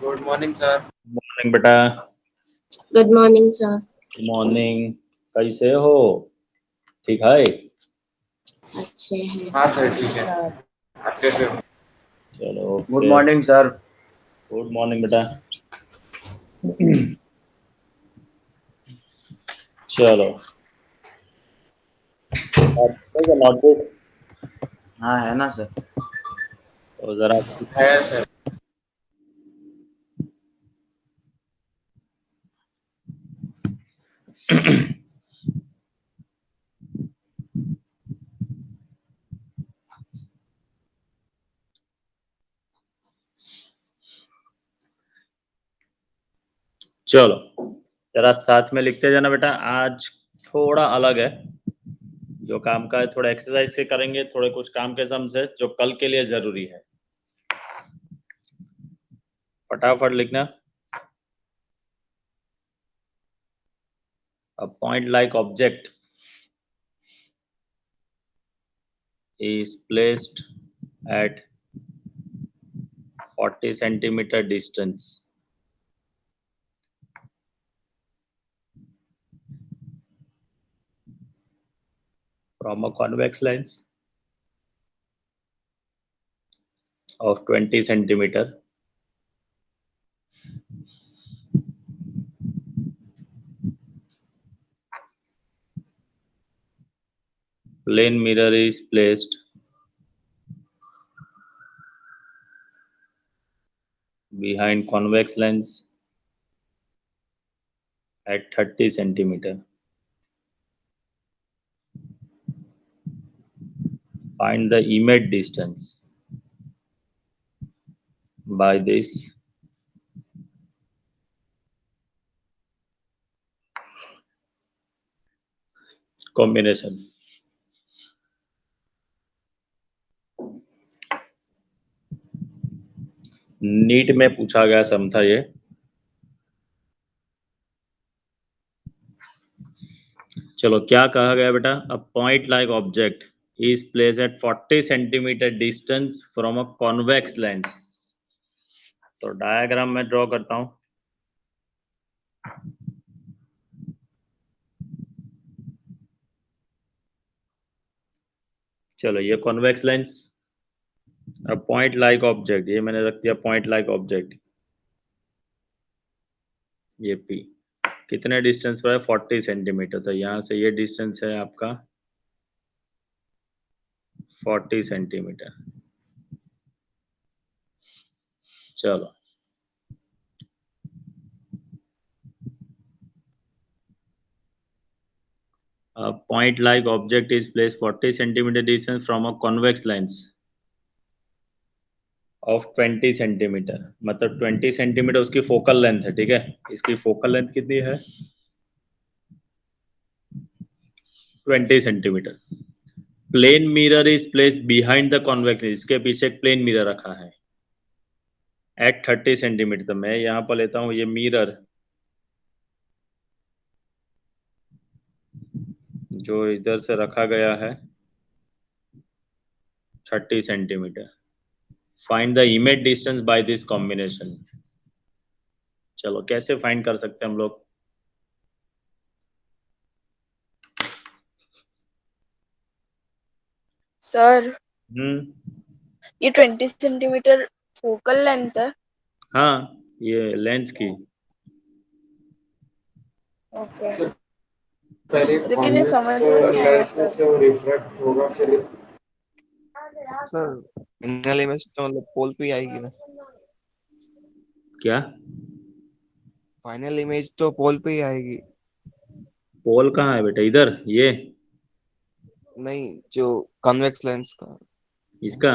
Good morning sir. Morning बेटा। Good morning sir. Morning. कैसे हो? ठीक है? अच्छे हैं। हाँ सर ठीक है। आप कैसे हो? चलो good morning sir. Good morning बेटा। चलो नोटबुक हाँ है ना सर। तो जरा है सर। चलो जरा साथ में लिखते जाना बेटा। आज थोड़ा अलग है, जो काम का है थोड़ा एक्सरसाइज से करेंगे, थोड़े कुछ काम के सम्स है जो कल के लिए जरूरी है। फटाफट लिखना। A point like object is placed at 40 centimeter distance from a convex lens of 20 centimeter. Plane mirror is placed behind convex lens at 30 centimeter. Find the image distance by this combination. NEET में पूछा गया सम था ये। चलो क्या कहा गया बेटा? A point like object is placed at 40 centimeter distance from a convex lens. तो डायग्राम में ड्रॉ करता हूं। चलो ये convex lens, a point like object, ये मैंने रख दिया पॉइंट लाइक ऑब्जेक्ट। ये P कितने डिस्टेंस पर है? 40 सेंटीमीटर। तो यहाँ से ये डिस्टेंस है आपका 40 सेंटीमीटर। चलो a point like object is placed 40 centimeter distance from a convex lens of 20 centimetre. मतलब 20 सेंटीमीटर उसकी फोकल लेंथ है, ठीक है। इसकी फोकल लेंथ कितनी है? 20 centimetre. Plane mirror is placed behind the convex lens, इसके पीछे एक प्लेन मिरर रखा है एट 30 सेंटीमीटर। तो मैं यहाँ पर लेता हूँ ये मिरर जो इधर से रखा गया है 30 centimetre. Find the image distance by this combination. चलो कैसे फाइंड कर सकते हैं हम लोग? सर ये 20 सेंटीमीटर फोकल लेंथ है। हाँ ये लेंस की। ओके सर पहले लेकिन ये समझ में नहीं आया लेंस में से वो रिफ्रैक्ट होगा फिर। सर फाइनल इमेज तो मतलब पोल पे ही आएगी ना? क्या फाइनल इमेज तो पोल पे ही आएगी। पोल कहाँ है बेटा? इधर ये नहीं, जो कन्वेक्स लेंस का। इसका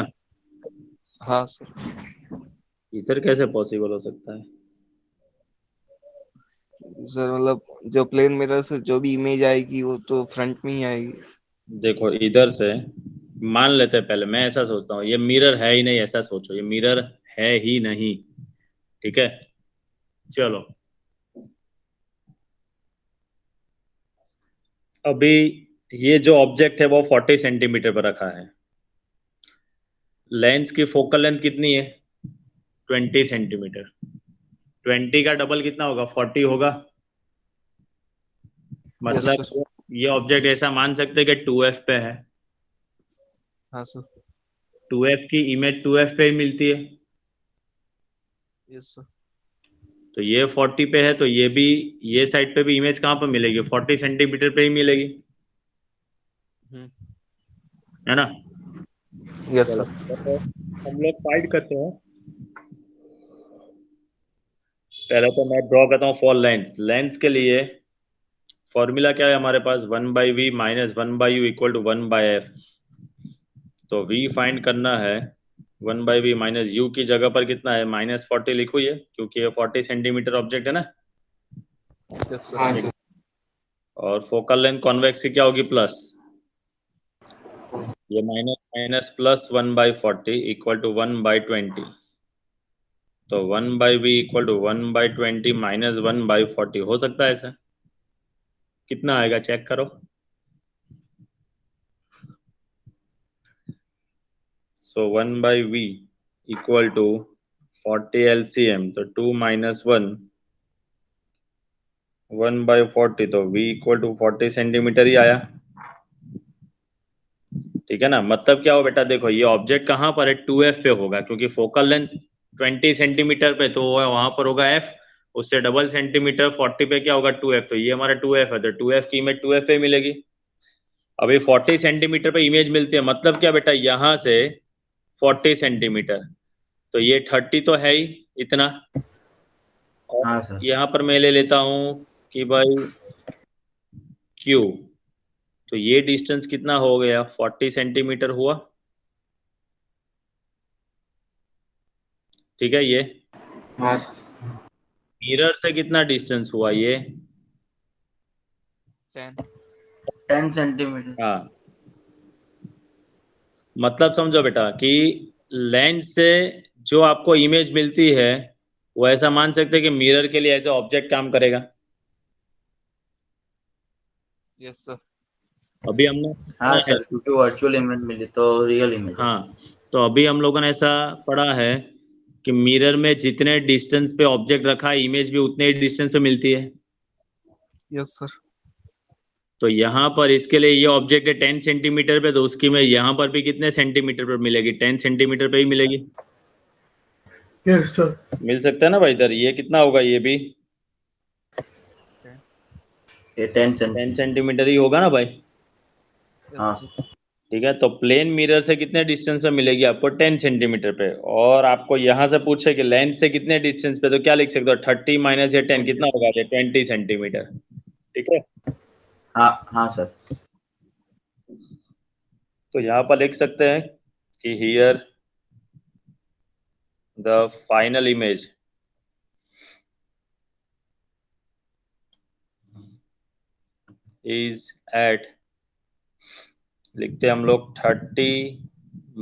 हाँ सर। इधर कैसे पॉसिबल हो सकता है? सर मतलब जो प्लेन मिरर से जो भी इमेज आएगी वो तो फ्रंट में ही आएगी। देखो इधर से मान लेते हैं, पहले मैं ऐसा सोचता हूँ ये मिरर है ही नहीं, ऐसा सोचो ये मिरर है ही नहीं, ठीक है। चलो अभी ये जो ऑब्जेक्ट है वो 40 सेंटीमीटर पर रखा है। लेंस की फोकल लेंथ कितनी है? 20 सेंटीमीटर। 20 का डबल कितना होगा? 40 होगा। मतलब sir. ये ऑब्जेक्ट ऐसा मान सकते हैं कि 2f पे है। हाँ सर। 2f की इमेज 2f पे ही मिलती है। Yes sir. तो ये 40 पे है, तो ये भी, ये साइड पे भी इमेज कहाँ पर मिलेगी? 40 सेंटीमीटर पे ही मिलेगी, है ना? यस चलो, सर। हम लोग फाइंड करते हैं। पहले तो मैं ड्रॉ करता हूँ फॉर लेंस। लेंस के लिए फॉर्मूला क्या है हमारे पास? 1/v minus 1/u equal to 1/f। तो v फाइंड करना है। 1/v माइनस u की जगह पर कितना है? -40 लिखो ये, क्योंकि ये 40 सेंटीमीटर ऑब्जेक्ट है ना। यस हाँ सर। सर। और फोकल लेंथ कॉन्वेक्स की क्या होगी? प्लस। ये minus minus plus 1/40 equal to 1/20। तो 1/v इक्वल टू 1/20 माइनस 1/40 हो सकता है ऐसा? कितना आएगा चेक करो। सो 1/v इक्वल टू 40 LCM, तो 2 माइनस 1 1/40, तो v इक्वल टू 40 सेंटीमीटर ही आया। ठीक है ना? मतलब क्या हो बेटा, देखो ये ऑब्जेक्ट कहाँ पर है? 2f पे होगा, क्योंकि फोकल लेंथ 20 सेंटीमीटर पे, तो वहां पर होगा f। उससे डबल सेंटीमीटर 40 पे क्या होगा? 2f। तो ये हमारा 2f है, तो 2f की इमेज 2f पे मिलेगी। अभी 40 सेंटीमीटर पे इमेज मिलती है, मतलब क्या बेटा, यहाँ से 40 सेंटीमीटर, तो ये 30 तो है ही इतना। और हाँ सर। यहाँ पर मैं ले लेता हूँ कि भाई q, तो ये डिस्टेंस कितना हो गया? 40 सेंटीमीटर हुआ। ठीक है। ये हाँ सर। मिरर से कितना डिस्टेंस हुआ? ये 10 सेंटीमीटर। हाँ, मतलब समझो बेटा कि लेंस से जो आपको इमेज मिलती है, वो ऐसा मान सकते हैं कि मिरर के लिए ऐसे ऑब्जेक्ट काम करेगा। Yes sir. अभी हमने हाँ पढ़ा है। सर, क्योंकि वर्चुअल इमेज मिली तो रियल इमेज है। हाँ, तो अभी हम लोगों ने ऐसा पढ़ा है कि मिरर में जितने डिस्टेंस पे ऑब्जेक्ट रखा है, इमेज भी उतने ही डिस्टेंस पे मिलती है। Yes sir. तो यहाँ पर इसके लिए ये ऑब्जेक्ट है 10 सेंटीमीटर पे, तो उसकी में यहाँ पर भी कितने सेंटीमीटर पर मिलेगी? 10 सेंटीमीटर पे ही मिलेगी। Yes sir. मिल सकता है ना भाई? इधर ये कितना होगा? ये भी ये 10 10 सेंटीमीटर। सेंटीमीटर ही होगा ना भाई? हाँ सर। ठीक है, तो प्लेन मिरर से कितने डिस्टेंस पे मिलेगी आपको? 10 सेंटीमीटर पे। और आपको यहाँ से पूछे कि लेंस से कितने डिस्टेंस पे, तो क्या लिख सकते हो? 30 माइनस ये 10 कितना होगा? ये 20 सेंटीमीटर। ठीक है, हाँ हाँ सर। तो यहाँ पर लिख सकते हैं कि here the final image is at, लिखते हैं हम लोग 30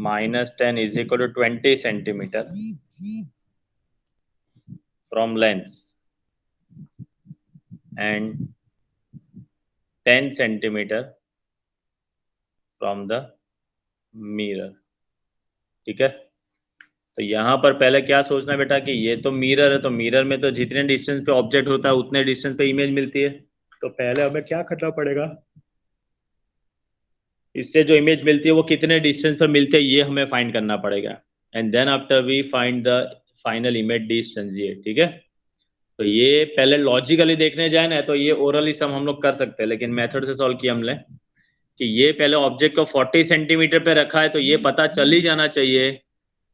minus 10 is equal to 20 centimetre from lens and 10 centimetre from the mirror. ठीक है, तो यहाँ पर पहले क्या सोचना बेटा कि ये तो मिरर है, तो मिरर में तो जितने डिस्टेंस पे ऑब्जेक्ट होता है उतने डिस्टेंस पे इमेज मिलती है। तो पहले हमें क्या करना पड़ेगा? इससे जो इमेज मिलती है वो कितने डिस्टेंस पर मिलती है, ये हमें फाइंड करना पड़ेगा। And then after we find the final image distance. ये ठीक है। तो ये पहले लॉजिकली देखने जाए ना, तो ये ओरली सम हम लोग कर सकते हैं, लेकिन मेथड से सॉल्व किया हमने कि ये पहले ऑब्जेक्ट को 40 सेंटीमीटर पे रखा है, तो ये पता चल ही जाना चाहिए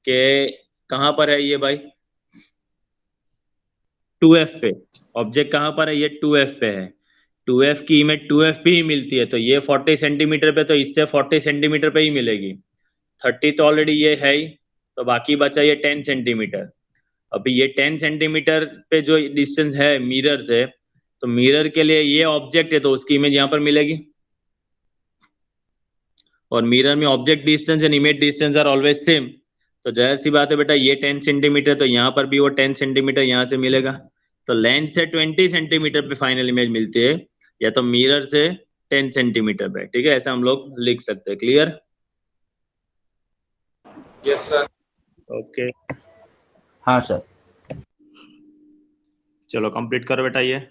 कि कहाँ पर है ये भाई? 2f पे। ऑब्जेक्ट कहाँ पर है? ये 2f पे है। 2f की इमेज 2f पे ही मिलती है, तो ये 40 सेंटीमीटर पे, तो इससे 40 सेंटीमीटर पे ही मिलेगी। 30 तो ऑलरेडी ये है ही, तो बाकी बचा ये 10 सेंटीमीटर। अभी ये 10 सेंटीमीटर पे जो डिस्टेंस है मिरर से, तो मिरर के लिए ये ऑब्जेक्ट है, तो उसकी इमेज यहाँ पर मिलेगी। और मिरर में object distance and image distance are always same, तो जाहिर सी बात है बेटा, ये 10 सेंटीमीटर, तो यहाँ पर भी वो 10 सेंटीमीटर यहाँ से मिलेगा। तो लेंस से 20 सेंटीमीटर पे फाइनल इमेज मिलती है, या तो मिरर से 10 सेंटीमीटर पे। ठीक है, ऐसा हम लोग लिख सकते हैं। क्लियर? Yes sir. ओके। हाँ सर। चलो कंप्लीट करो बेटा ये।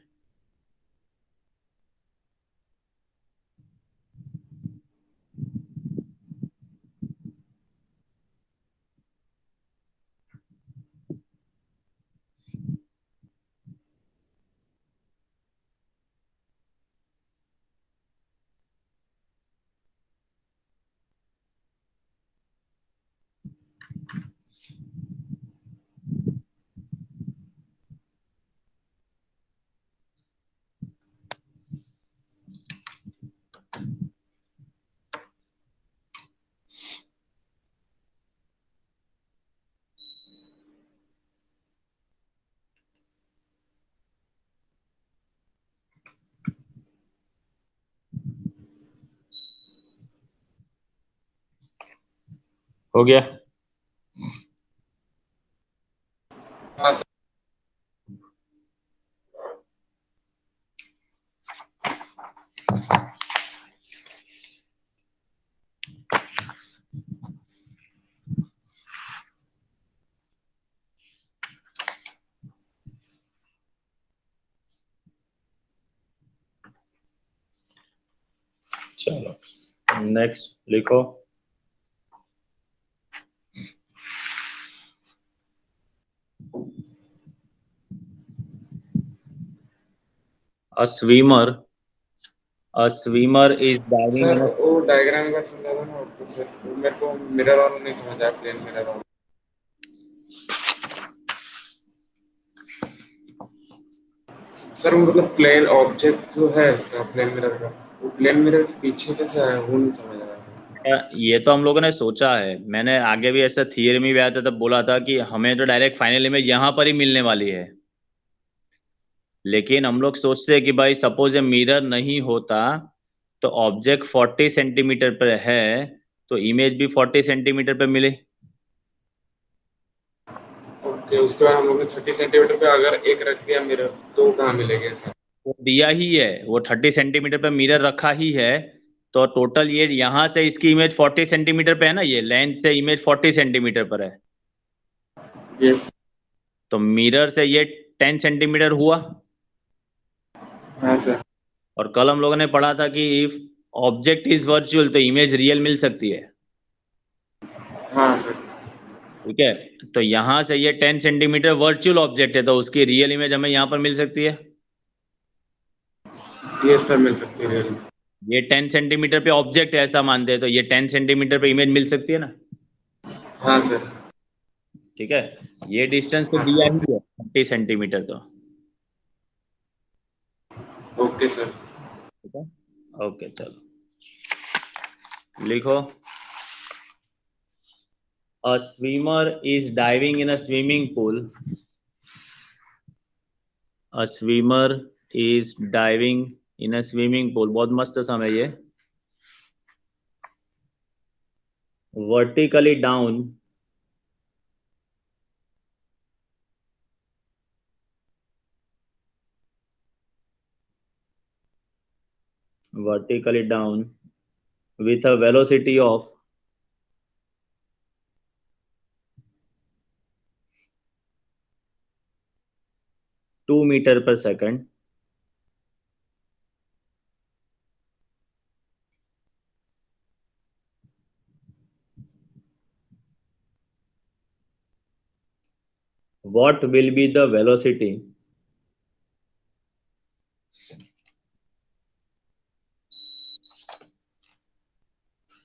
हो गया। हाँ सर। चलो नेक्स्ट लिखो। A swimmer is diving sir in a वो डायग्राम का समझा दो ना आपको सर, मेरे को मिरर वाला नहीं समझ आया, प्लेन मिरर वाला। सर मतलब प्लेन ऑब्जेक्ट जो है इसका प्लेन मिरर का, वो प्लेन मिरर के पीछे कैसे आया वो नहीं समझ आया। ये तो हम लोगों ने सोचा है, मैंने आगे भी ऐसा थियरी में भी आया था तब बोला था कि हमें तो डायरेक्ट फाइनल इमेज यहाँ पर ही मिलने वाली है, लेकिन हम लोग सोचते हैं कि भाई सपोज ये मिरर नहीं होता तो ऑब्जेक्ट 40 सेंटीमीटर पर है तो इमेज भी 40 सेंटीमीटर पे मिले। ओके, उसके बाद हम लोग ने 30 सेंटीमीटर पे अगर एक रख दिया मिरर तो कहाँ मिलेगा सर। वो दिया ही है, वो 30 सेंटीमीटर पे मिरर रखा ही है, तो टोटल ये यहाँ से इसकी इमेज 40 सेंटीमीटर पे है ना, ये लेंथ से इमेज 40 सेंटीमीटर पर है, यस। तो मिरर से ये 10 सेंटीमीटर हुआ। हाँ सर। और कल हम लोगों ने पढ़ा था कि इफ ऑब्जेक्ट इज वर्चुअल तो इमेज रियल मिल सकती है। हाँ सर। ठीक है, तो यहाँ से ये 10 सेंटीमीटर वर्चुअल ऑब्जेक्ट है तो उसकी रियल इमेज हमें यहाँ पर मिल सकती है। यस सर, मिल सकती है रियल में। ये 10 सेंटीमीटर पे ऑब्जेक्ट है ऐसा मानते हैं तो ये 10 सेंटीमीटर पे इमेज मिल सकती है ना। हाँ सर। ठीक है, ये डिस्टेंस तो हाँ दिया सर। ही है 30 सेंटीमीटर तो। Okay sir. ठीक है, ओके चलो लिखो। A swimmer is diving in a swimming pool. A swimmer is diving in a swimming pool. बहुत मस्त समय ये। Vertically down. Vertically down with a velocity of 2 meter per second. What will be the velocity?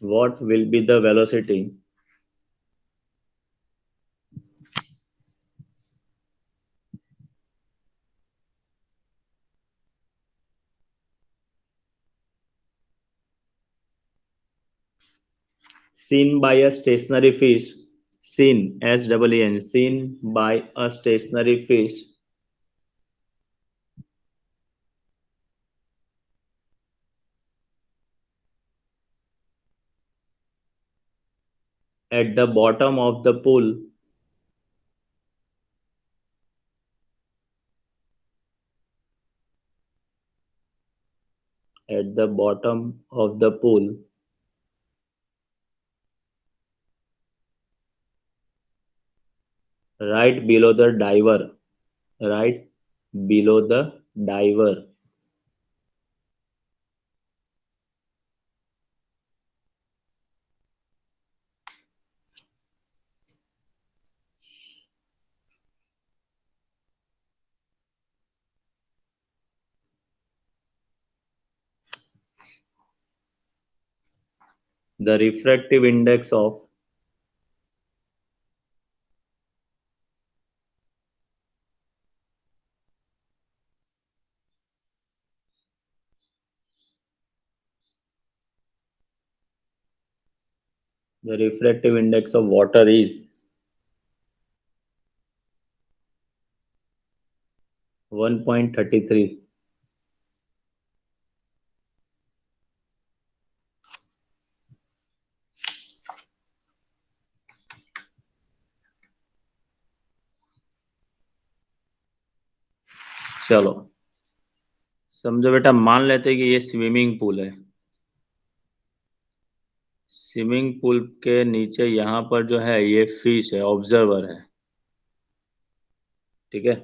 What will be the velocity seen by a stationary fish? Seen, S-E-E-N, seen by a stationary fish at the bottom of the pool. At the bottom of the pool. Right below the diver. Right below the diver. The refractive index of water is 1.33. चलो समझो बेटा, मान लेते हैं कि ये swimming pool है। Swimming pool के नीचे यहाँ पर जो है ये फिश है, ऑब्जर्वर है, ठीक है।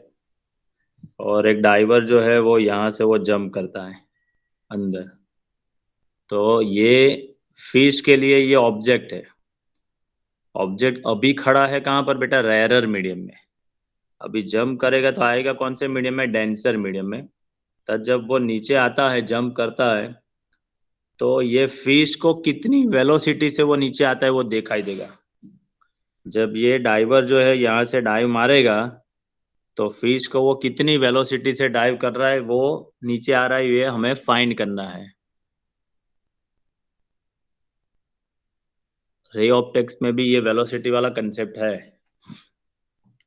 और एक डाइवर जो है वो यहाँ से वो जंप करता है अंदर। तो ये फिश के लिए ये ऑब्जेक्ट है। ऑब्जेक्ट अभी खड़ा है कहाँ पर बेटा? रेयरर मीडियम में। अभी जंप करेगा तो आएगा कौन से मीडियम में? डेंसर मीडियम में। तब जब वो नीचे आता है, जंप करता है, तो ये फिश को कितनी वेलोसिटी से वो नीचे आता है वो दिखाई देगा। जब ये डाइवर जो है यहाँ से डाइव मारेगा तो फिश को वो कितनी वेलोसिटी से डाइव कर रहा है, वो नीचे आ रहा है, ये हमें फाइंड करना है। रे ऑप्टिक्स में भी ये वेलोसिटी वाला कंसेप्ट है।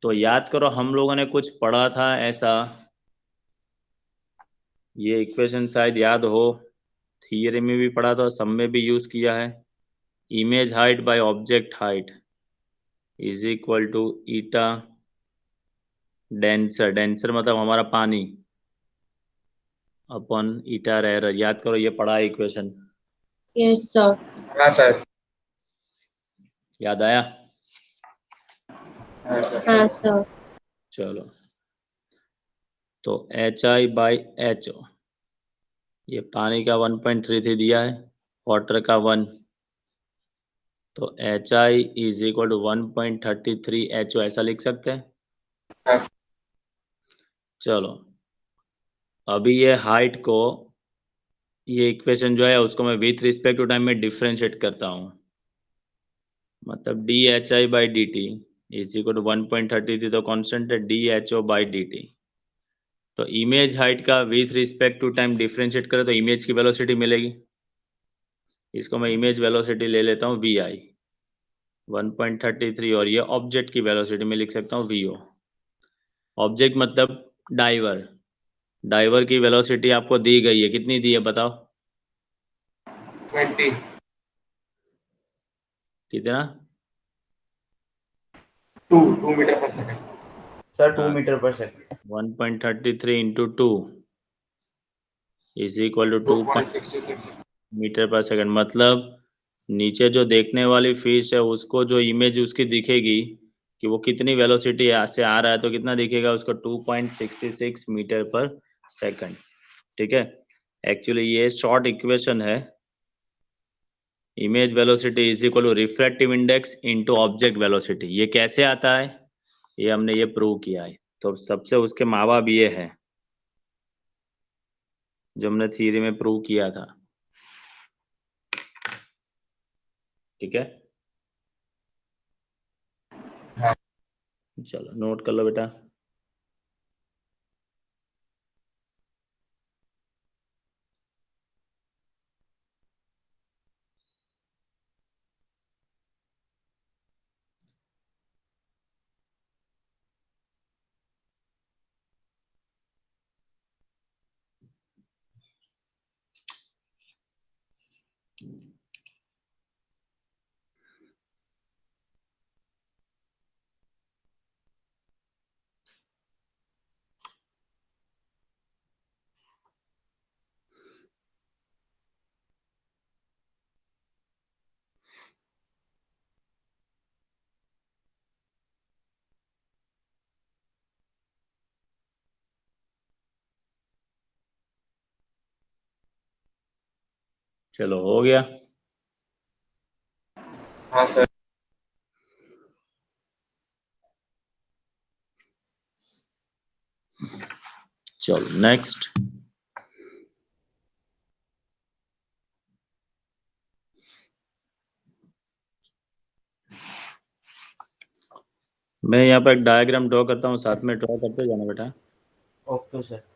तो याद करो, हम लोगों ने कुछ पढ़ा था ऐसा, ये इक्वेशन शायद याद हो, थियरी में भी पढ़ा था, सब में भी यूज किया है। Image height by object height is equal to eta denser, denser मतलब हमारा पानी, अपन ईटा रेयर। याद करो, ये पढ़ा है इक्वेशन। Yes, sir. हाँ सर। याद आया? हाँ सर। हाँ sir. चलो, तो एच आई बाई एच, ये पानी का 1.33 दिया है, वाटर का 1, तो H I is equal to 1.33 H O, ऐसा लिख सकते हैं। हाँ सर। चलो, अभी ये हाइट को, ये इक्वेशन जो है उसको मैं विथ रिस्पेक्ट टू टाइम में डिफरेंशिएट करता हूँ। मतलब D H I by D T is equal to 1.33, तो कॉन्स्टेंट है D H O by D T. तो इमेज हाइट का with respect to time differentiate करें तो इमेज की वेलोसिटी मिलेगी। इसको मैं इमेज वेलोसिटी ले लेता हूँ वी आई 1.33, और ये ऑब्जेक्ट की वेलोसिटी में लिख सकता हूँ वी ओ। ऑब्जेक्ट मतलब डाइवर, डाइवर की वेलोसिटी आपको दी गई है, कितनी दी है बताओ? 20। कितना? 2 मीटर पर सेकंड। सर 2 हाँ, metre per second. 1.33 into 2 is equal to 2 2.66। Metre per second. मतलब नीचे जो देखने वाली फिश है उसको जो इमेज उसकी दिखेगी कि वो कितनी वेलोसिटी से आ रहा है, तो कितना दिखेगा उसको? 2.66 मीटर पर सेकंड, ठीक है। एक्चुअली ये शॉर्ट इक्वेशन है। Image velocity is equal to refractive index into object velocity. ये कैसे आता है? ये हमने ये प्रूव किया है। तो सबसे उसके माँ बाप ये है जो हमने थियरी में प्रूव किया था, ठीक है। हाँ। चलो नोट कर लो बेटा। चलो हो गया। हाँ सर। चलो नेक्स्ट। मैं यहाँ पर एक डायग्राम ड्रॉ करता हूँ, साथ में ड्रॉ करते जाना बेटा। Okay sir.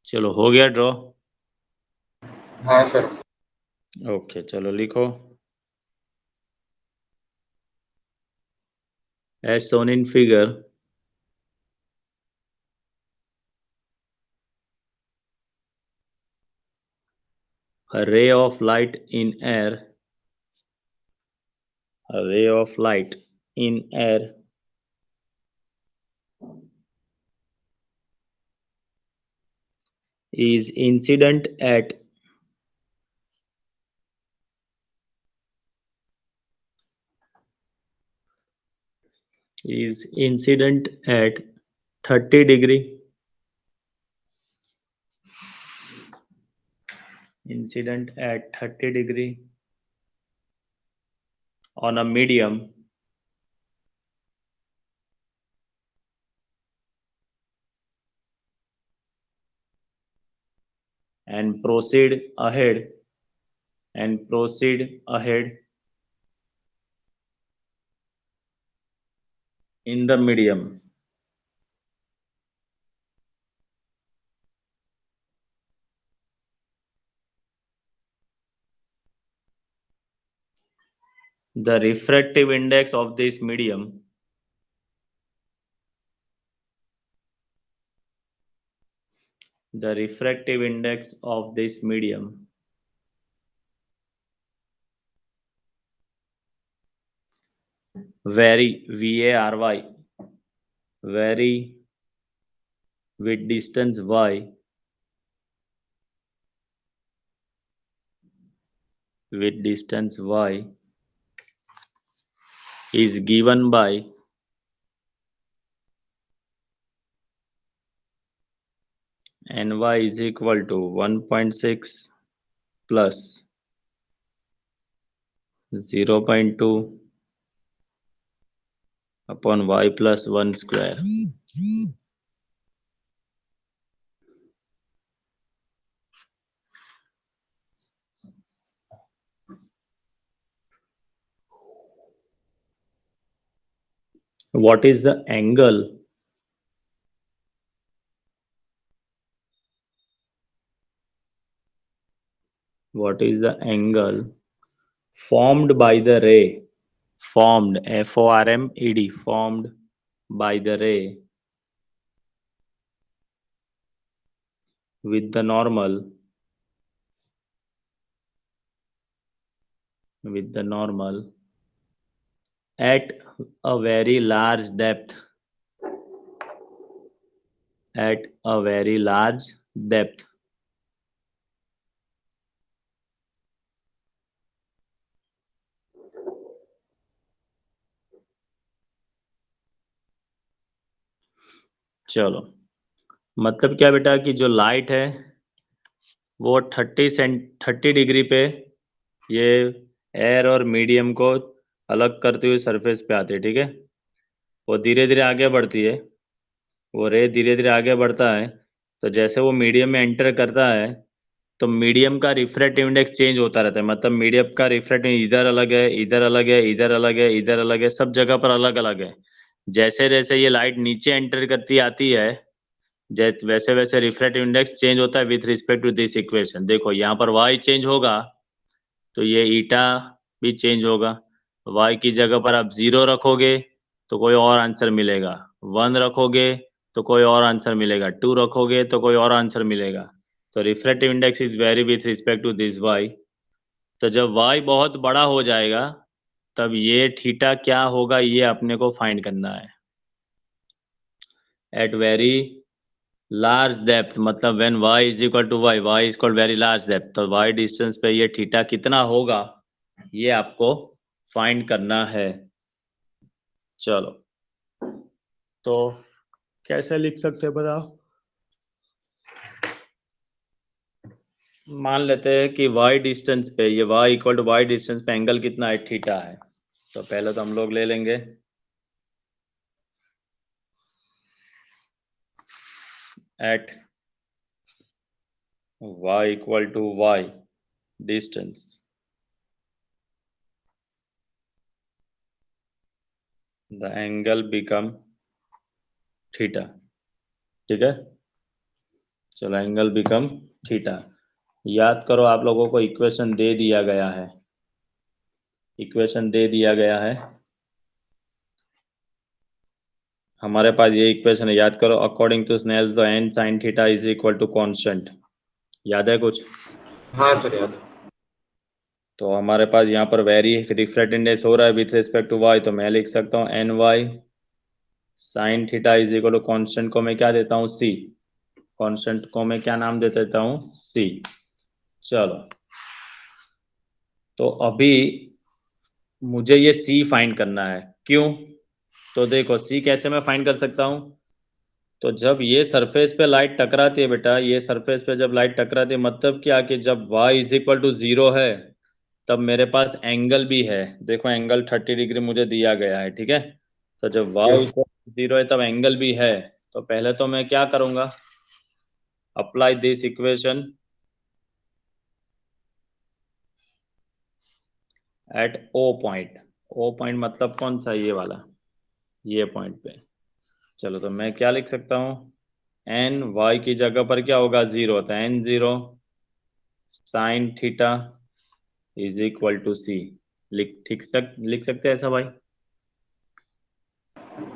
चलो हो गया ड्रॉ। हाँ सर। ओके चलो लिखो। As shown in figure, a ray of light in air, a ray of light in air is incident at is incident at 30 degree, incident at 30 degree on a medium and proceed ahead in the medium. The refractive index of this medium vary vary vary with distance y is given by ny is equal to 1.6 plus 0.2 upon y plus 1 square. What is the angle? What is the angle formed by the ray? Formed, F-O-R-M-E-D, formed by the ray with the normal at a very large depth. At a very large depth. चलो, मतलब क्या बेटा कि जो light है वो 30 degree पे ये एयर और मीडियम को अलग करते हुए सरफेस पे आती है, ठीक है। वो धीरे धीरे आगे बढ़ती है, वो रे धीरे धीरे आगे बढ़ता है, तो जैसे वो मीडियम में एंटर करता है तो मीडियम का रिफ्रैक्टिव इंडेक्स चेंज होता रहता है। मतलब मीडियम का रिफ्रैक्टिव इधर अलग है, इधर अलग है, इधर अलग है, इधर अलग है, सब जगह पर अलग अलग है। जैसे जैसे ये लाइट नीचे एंटर करती आती है, वैसे वैसे रिफ्रैक्टिव इंडेक्स चेंज होता है with respect to this equation. देखो यहाँ पर y चेंज होगा तो ये ईटा भी चेंज होगा। y की जगह पर आप 0 रखोगे तो कोई और आंसर मिलेगा, 1 रखोगे तो कोई और आंसर मिलेगा, 2 रखोगे तो कोई और आंसर मिलेगा। तो refractive index is vary with respect to this y। तो जब y बहुत बड़ा हो जाएगा तब ये थीटा क्या होगा ये अपने को फाइंड करना है। एट वेरी लार्ज डेप्थ, मतलब when y is equal to y, y is equal very large depth, तो y डिस्टेंस पे ये थीटा कितना होगा ये आपको फाइंड करना है। चलो, तो कैसे लिख सकते हैं बताओ। मान लेते हैं कि y डिस्टेंस पे ये y equal to y distance पे एंगल कितना है, थीटा है। तो पहले तो हम लोग ले लेंगे at y equal to y distance, the angle become theta, ठीक है। चलो, एंगल बिकम थीटा। याद करो, आप लोगों को इक्वेशन दे दिया गया है, इक्वेशन दे दिया गया है हमारे पास ये इक्वेशन है। याद करो, according to Snell's the n sin theta is equal to constant. याद है कुछ? हाँ सर याद है। तो हमारे पास यहाँ पर वेरी रिफ्रैक्ट इंडेक्स हो रहा है विथ रिस्पेक्ट टू y, तो मैं लिख सकता हूँ ny sin theta is equal to constant को मैं क्या देता हूँ c, कांस्टेंट को मैं क्या नाम दे देता हूँ c। चलो, तो अभी मुझे ये c फाइंड करना है। क्यों? तो देखो c कैसे मैं फाइंड कर सकता हूँ। तो जब ये सरफेस पे लाइट टकराती है बेटा, ये सरफेस पे जब लाइट टकराती है मतलब क्या कि जब y इज इक्वल टू 0 है तब मेरे पास एंगल भी है। देखो, एंगल 30 डिग्री मुझे दिया गया है, ठीक है। तो जब y यस इक्वल टू 0 है तब एंगल भी है। तो पहले तो मैं क्या करूंगा, apply this equation at O point. O point मतलब कौन सा, ये वाला, ये पॉइंट पे। चलो, तो मैं क्या लिख सकता हूँ, n y की जगह पर क्या होगा, 0, तो n0 sine theta is equal to C. लिख सकते हैं ऐसा भाई?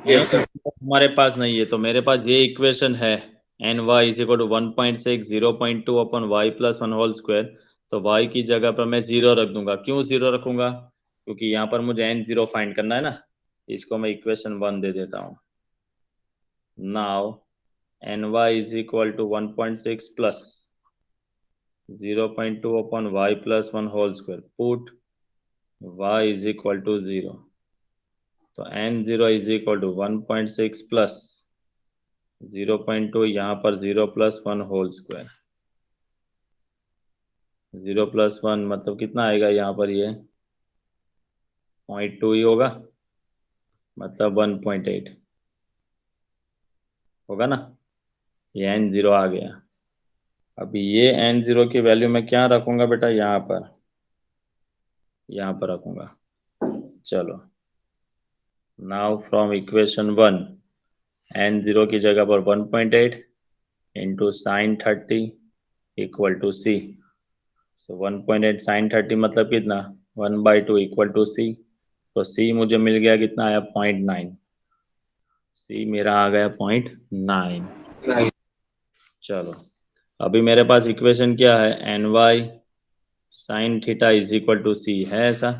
Yes sir. हमारे पास नहीं है तो मेरे पास ये इक्वेशन है, N Y is equal to 1.6 0.2 upon Y plus 1 whole square. तो y की जगह पर मैं 0 रख दूंगा। क्यों 0 रखूंगा? क्योंकि यहाँ पर मुझे n0 फाइंड करना है ना। इसको मैं इक्वेशन 1 दे देता हूँ। Now N Y is equal to 1.6 plus 0.2 upon Y plus 1 whole square, put y is equal to 0। तो n0 is equal to 1.6 plus 0.2, यहाँ पर 0 प्लस 1 होल स्क्वायर। 0 प्लस 1 मतलब कितना आएगा, यहाँ पर ये 0.2 ही होगा, मतलब 1.8 होगा ना। ये n0 आ गया। अभी ये n0 की वैल्यू मैं क्या रखूंगा बेटा, यहाँ पर रखूंगा। चलो, नाउ फ्रॉम इक्वेशन 1, n0 की जगह पर 1.8 into sine 30 equal to C. So 1.8 sine 30 मतलब कितना, 1/2 इक्वल टू सी। तो सी मुझे मिल गया, कितना आया, 0.9। सी मेरा आ गया 0.9। नाइस। चलो, अभी मेरे पास इक्वेशन क्या है, N Y sine theta is equal to C है ऐसा।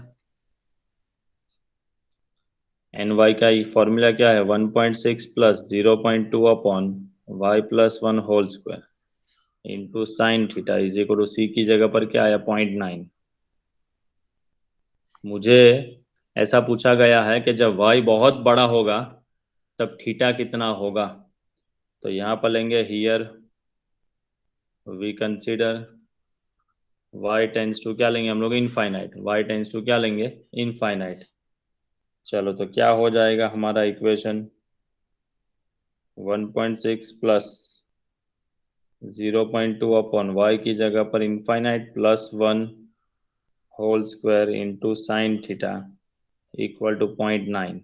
एन वाई का फॉर्मूला क्या है, 1.6 plus 0.2 upon Y plus 1 whole square into sine theta is equal to C की जगह पर क्या आया, 0.9। मुझे ऐसा पूछा गया है कि जब y बहुत बड़ा होगा तब थीटा कितना होगा। तो यहाँ पर लेंगे here we consider y tends to क्या लेंगे हम लोग, इनफाइनाइट। y टेंस टू क्या लेंगे, इनफाइनाइट। चलो तो क्या हो जाएगा हमारा इक्वेशन, 1.6 प्लस 0.2 अपॉन y की जगह पर infinite plus 1 whole square into sine theta equal to 0.9।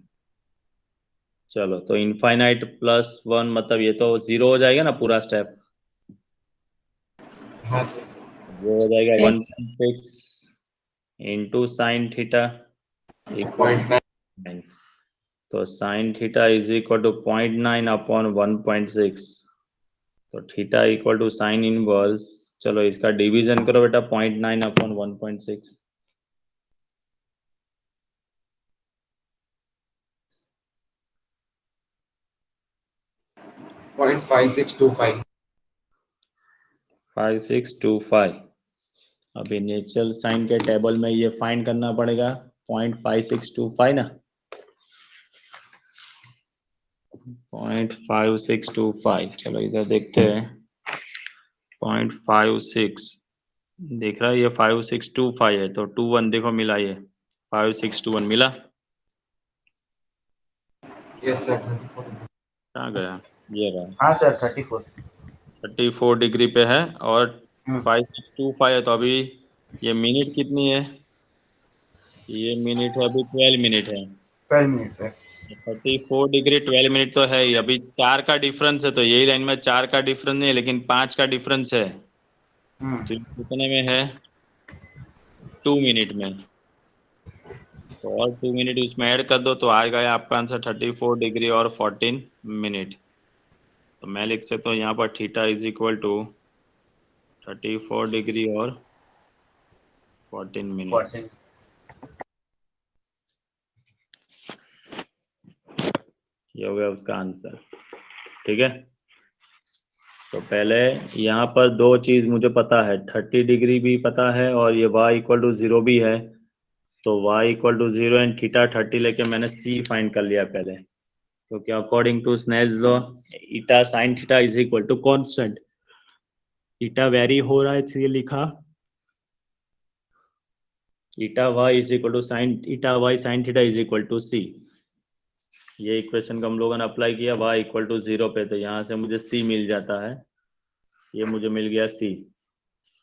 चलो तो इनफाइनाइट प्लस 1 मतलब ये तो 0 हो जाएगा ना पूरा स्टेप, हाँ सर। वो हो जाएगा Yes. 1.6 into sine theta equal 0.9। तो sine theta is equal to 0.9 upon 1.6, तो theta equal to sine inverse. चलो इसका डिवीजन करो बेटा, 0.9 अपॉन 1.6, 0.5625। 5625। अभी नेचुरल साइन के टेबल में ये फाइंड करना पड़ेगा 0.5625 ना, 0.5625। चलो इधर देखते हैं, 0.56 देख रहा है, ये 5625 है, तो 21 देखो मिला, ये 5621 मिला। Yes sir 24। कहाँ गया, ये रहा, हाँ सर 34। 34 डिग्री पे है और 5625 है। तो अभी ये मिनट कितनी है, ये मिनट है अभी 12 मिनट है। 12 मिनट पे 34 डिग्री 12 मिनट तो है ही। अभी 4 का डिफरेंस है, तो यही लाइन में 4 का डिफरेंस नहीं है लेकिन 5 का डिफरेंस है। तो ये कितने में है, 2 मिनट में। तो और 2 मिनट उसमें ऐड कर दो तो आ गया आपका आंसर 34 डिग्री और 14 मिनट। तो मैं लिख सकता हूँ यहाँ पर theta is equal to 34 degree और 14 मिनट। 14। ये हो गया उसका आंसर, ठीक है। तो पहले यहाँ पर दो चीज मुझे पता है, 30 डिग्री भी पता है और ये y इक्वल टू 0 भी है। तो y equal to 0 and theta 30 लेके मैंने c फाइंड कर लिया पहले, क्योंकि according to Snell's law eta sine theta is equal to constant, eta vary हो रहा है इसलिए लिखा eta y is equal to sine eta y sine theta is equal to c। ये इक्वेशन को हम लोगों ने अप्लाई किया y इक्वल टू 0 पे, तो यहाँ से मुझे c मिल जाता है, ये मुझे मिल गया c।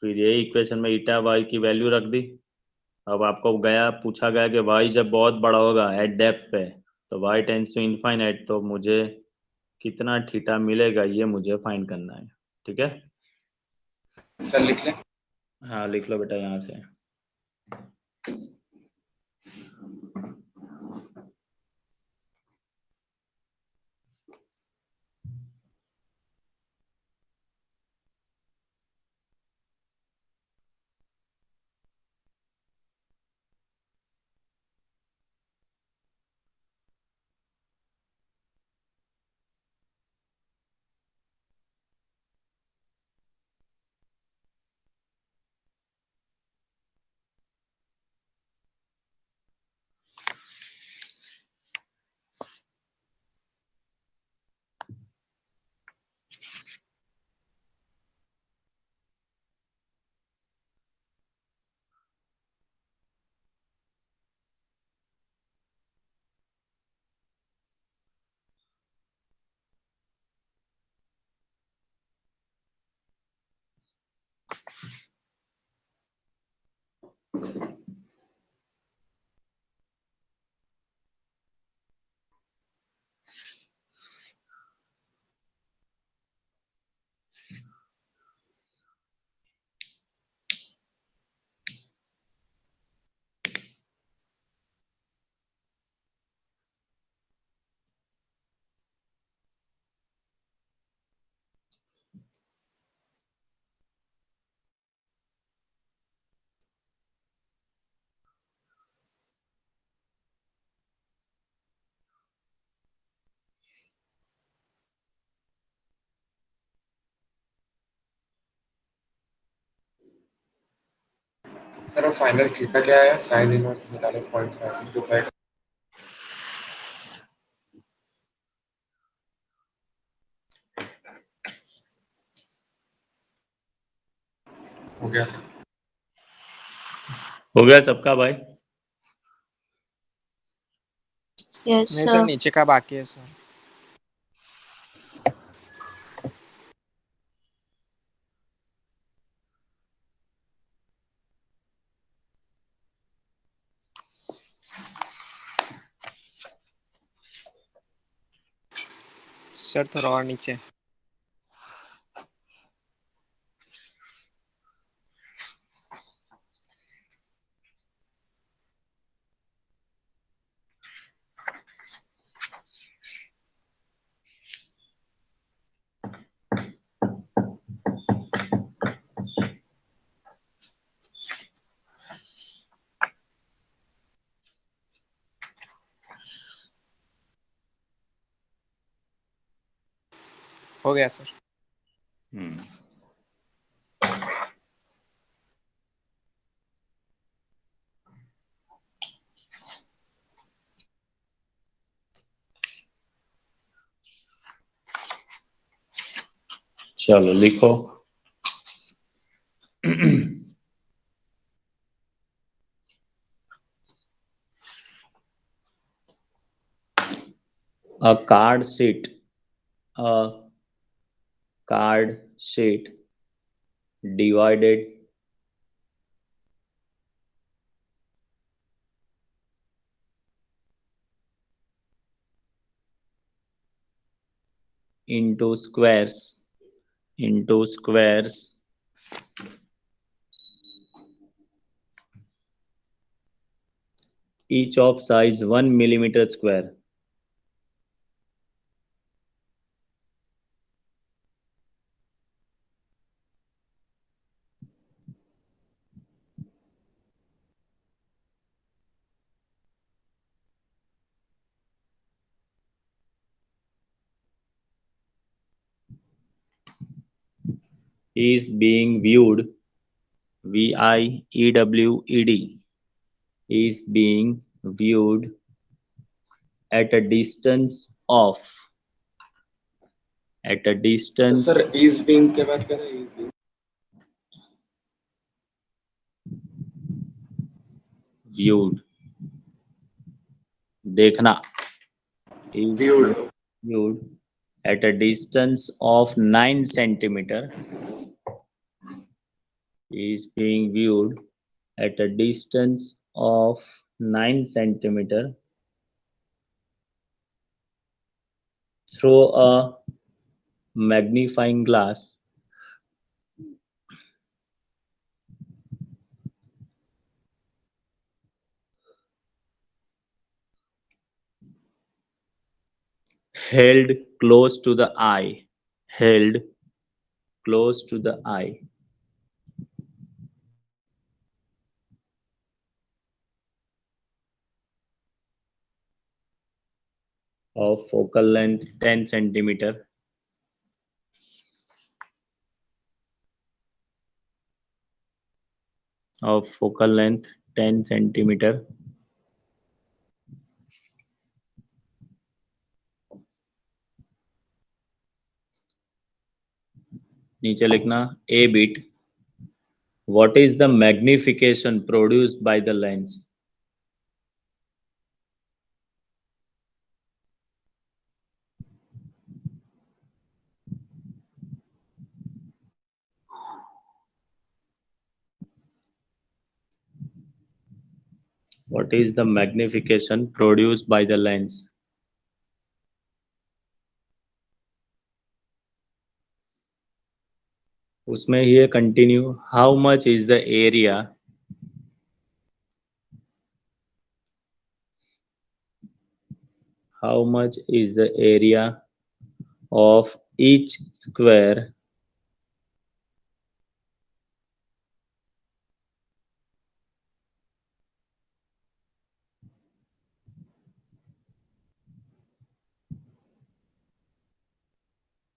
फिर ये इक्वेशन में ईटा y की वैल्यू रख दी। अब आपको पूछा गया कि y जब बहुत बड़ा होगा एट डेप्थ पे, तो y टेंस टू इनफाइनाइट, तो मुझे कितना थीटा मिलेगा ये मुझे फाइंड करना है, ठीक है। सर लिख लें। हाँ लिख लो बेटा यहाँ से। सर और फाइनल थीटा क्या है, साइन इनवर्स निकाले 0.5625। हो गया सर। हो गया सबका भाई? Yes, नहीं सर, sir. नीचे का बाकी है सर। सर थोड़ा और नीचे। हो गया सर। चलो लिखो। A card sheet. A card sheet divided into squares each of size 1 millimeter square. Is being viewed, VIEWED, is being viewed at a distance of, sir is being के बाद करें इज बीइंग viewed, देखना, is viewed viewed at a distance of 9 centimeter, is being viewed at a distance of 9 centimeter through a magnifying glass held close to the eye, held close to the eye. Of focal length 10 centimeter, of focal length 10 centimeter, नीचे लिखना a bit. What is the magnification produced by the lens? What is the magnification produced by the lens? उसमें ही है continue. How much is the area? How much is the area of each square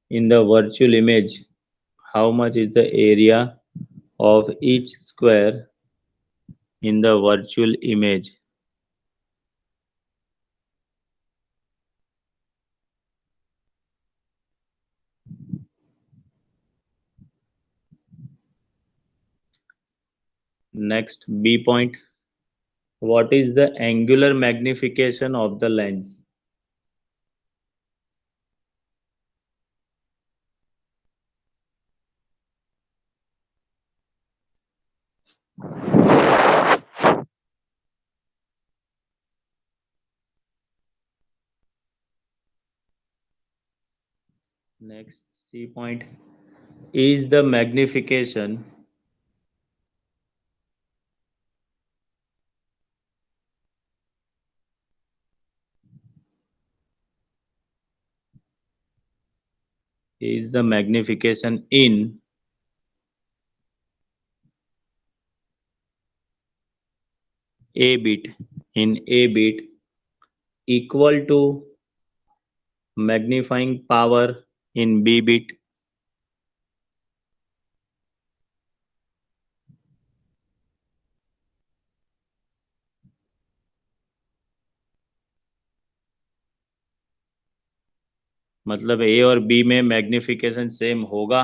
in the virtual image? How much is the area of each square in the virtual image? Next, B point. What is the angular magnification of the lens? Next, C point. Is the magnification in A bit equal to magnifying power in B bit? मतलब ए और B में magnification same होगा,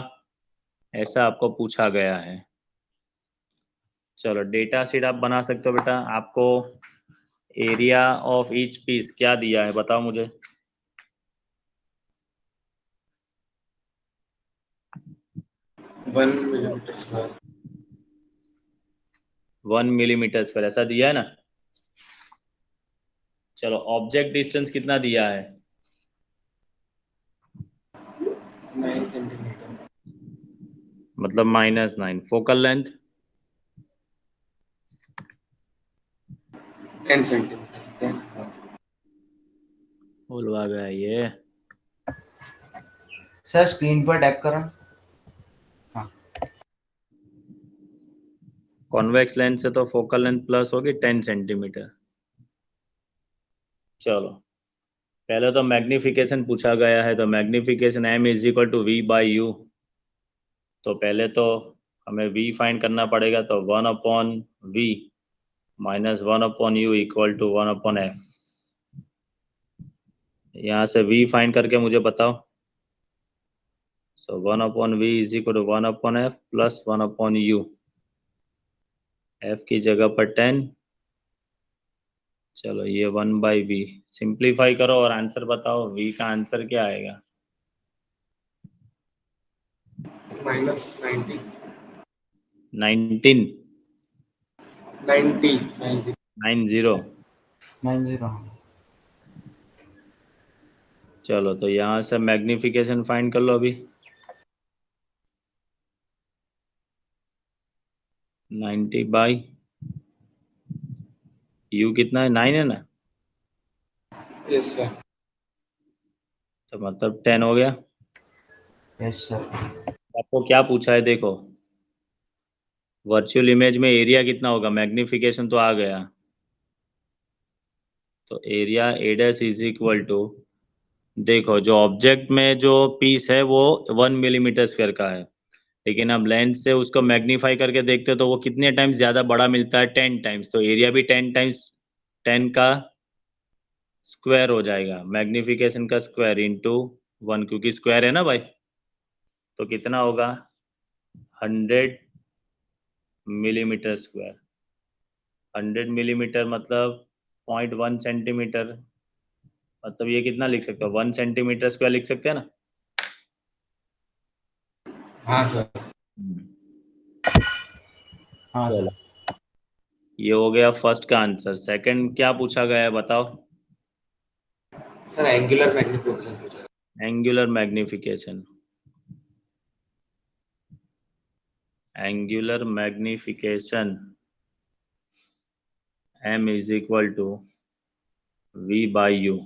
ऐसा आपको पूछा गया है। चलो डेटा शीट आप बना सकते हो बेटा। आपको एरिया ऑफ ईच पीस क्या दिया है बताओ मुझे। 1 मिलीमीटर स्क्वायर। 1 मिलीमीटर स्क्वायर ऐसा दिया है ना। चलो ऑब्जेक्ट डिस्टेंस कितना दिया है? 9 सेंटीमीटर। मतलब -9। Focal length 10 centimetre. बोलवा गया ये। सर स्क्रीन पर टैप करो। कॉन्वेक्स लेंस से तो फोकल लेंथ प्लस होगी 10 सेंटीमीटर। चलो पहले तो मैग्निफिकेशन पूछा गया है, तो magnification m is equal to V by U. तो पहले तो हमें v फाइंड करना पड़ेगा, तो 1/v minus 1/u equal to 1/f। यहाँ से v फाइंड करके मुझे बताओ। So 1/v is equal to 1/f plus 1/u। f की जगह पर 10। चलो ये 1/v सिंप्लीफाई करो और आंसर बताओ। v का आंसर क्या आएगा? -90। 19 90 90। 90। चलो तो यहाँ से मैग्निफिकेशन फाइंड कर लो अभी। 90 बाई u कितना है? 9 है ना। Yes sir. तो मतलब 10 हो गया। Yes sir. आपको क्या पूछा है देखो। वर्चुअल इमेज में एरिया कितना होगा? मैग्निफिकेशन तो आ गया। तो area A dash is equal to, देखो जो ऑब्जेक्ट में जो पीस है वो 1 मिलीमीटर स्क्वायर का है, लेकिन हम लेंस से उसको मैग्नीफाई करके देखते हो तो वो कितने टाइम्स ज़्यादा बड़ा मिलता है? 10 टाइम्स। तो एरिया भी 10 टाइम्स 10 का स्क्वायर हो जाएगा। मैग्निफिकेशन का स्क्वायर इंटू 1, क्योंकि स्क्वायर है ना भाई। तो कितना होगा? 100 मिलीमीटर स्क्वायर। 100 मिलीमीटर मतलब 0.1 सेंटीमीटर। मतलब ये कितना लिख सकते हो? 1 सेंटीमीटर स्क्वायर लिख सकते हैं ना। हाँ सर। हाँ चलो सर। ये हो गया फर्स्ट का आंसर। सेकंड क्या पूछा गया है बताओ। सर एंगुलर मैग्निफिकेशन पूछा है। Angular magnification. Angular magnification m is equal to v by u।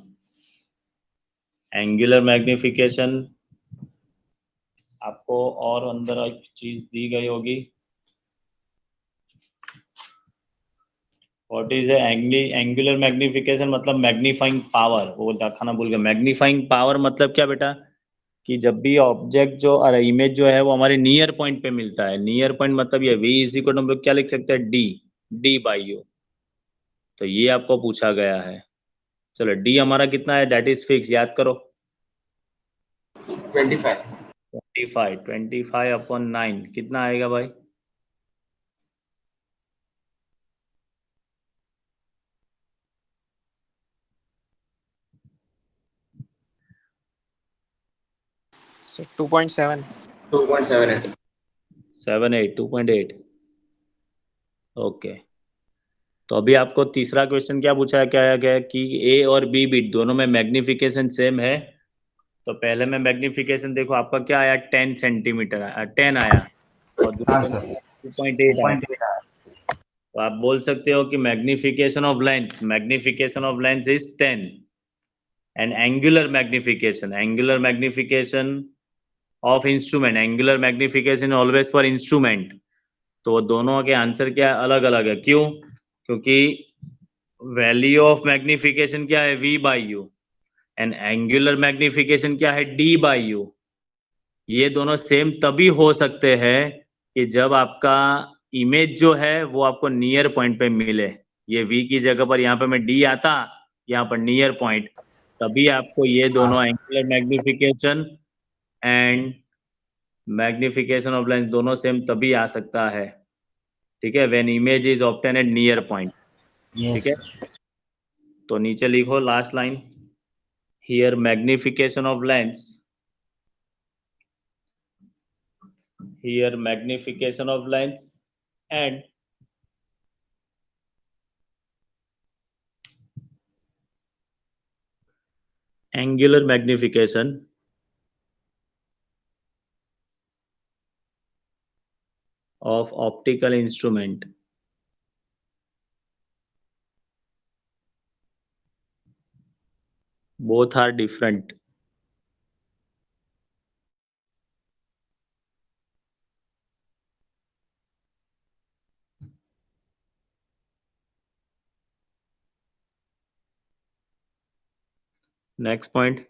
Angular magnification आपको और अंदर एक चीज दी गई होगी। What is angular magnification? मतलब मैग्नीफाइंग पावर। वो दिखाना भूल गया। मैग्नीफाइंग पावर मतलब क्या बेटा? कि जब भी ऑब्जेक्ट जो अरे इमेज जो है वो हमारे नियर पॉइंट पे मिलता है। नियर पॉइंट मतलब ये v इज इक्वल टू हम लोग क्या लिख सकते हैं? d by U. तो ये आपको पूछा गया है। चलो d हमारा कितना है? दैट इज फिक्स, याद करो। 25। 25 25/9 कितना आएगा भाई? सर 2.7. 2.78. 7.8 2.8 ओके। तो अभी आपको तीसरा क्वेश्चन क्या पूछा क्या गया कि ए और बी बिट दोनों में मैग्निफिकेशन सेम है। तो पहले में मैग्निफिकेशन देखो आपका क्या आया 10 सेंटीमीटर 10 आया और हाँ दूसरे में सर 2.8 आया। 2.8 तो आप बोल सकते हो कि magnification of lens is 10 and angular magnification of instrument, angular magnification always for instrument. तो दोनों के आंसर क्या अलग अलग है, क्यों? क्योंकि वैल्यू ऑफ मैग्निफिकेशन क्या है V/U एंड एंगुलर मैग्निफिकेशन क्या है D/U। ये दोनों सेम तभी हो सकते हैं कि जब आपका इमेज जो है वो आपको नियर पॉइंट पे मिले। ये V की जगह पर यहाँ पे मैं D आता, यहाँ पर नियर पॉइंट, तभी आपको ये दोनों angular magnification and magnification of lens दोनों सेम तभी आ सकता है। ठीक है, when image is obtain at near point. ठीक है, तो नीचे लिखो last line, here magnification of lens, here magnification of lens and angular magnification of optical instrument both are different. Next point,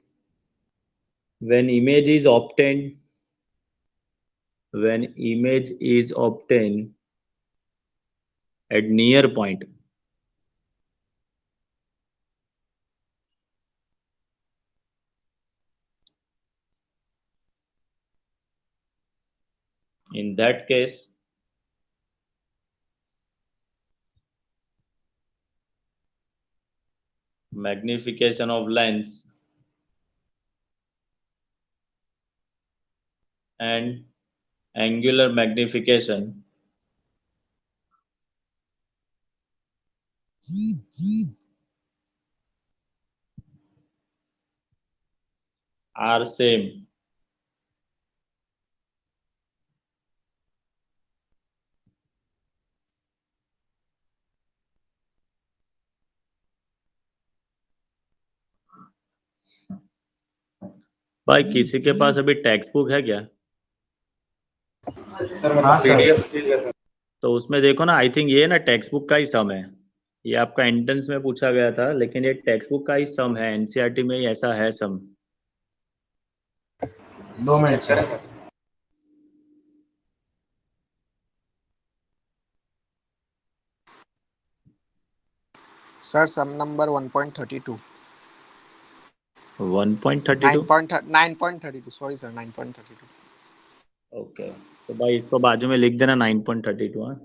when image is obtained at near point, in that case magnification of lens and angular magnification are same. भाई किसी के पास अभी text book है क्या? Sir मतलब PDF की कैसे? तो उसमें देखो ना, आई थिंक ये ना टेक्स्ट बुक का ही सम है। ये आपका एंट्रेंस में पूछा गया था, लेकिन ये टेक्स्ट बुक का ही सम है, एनसीईआरटी में ही ऐसा है सम। 2 मिनट करें सर सम नंबर 1.32. 1.32 9.32 sorry sir 9.32. ओके, तो भाई इसको बाजू में लिख देना 9.32। हाँ,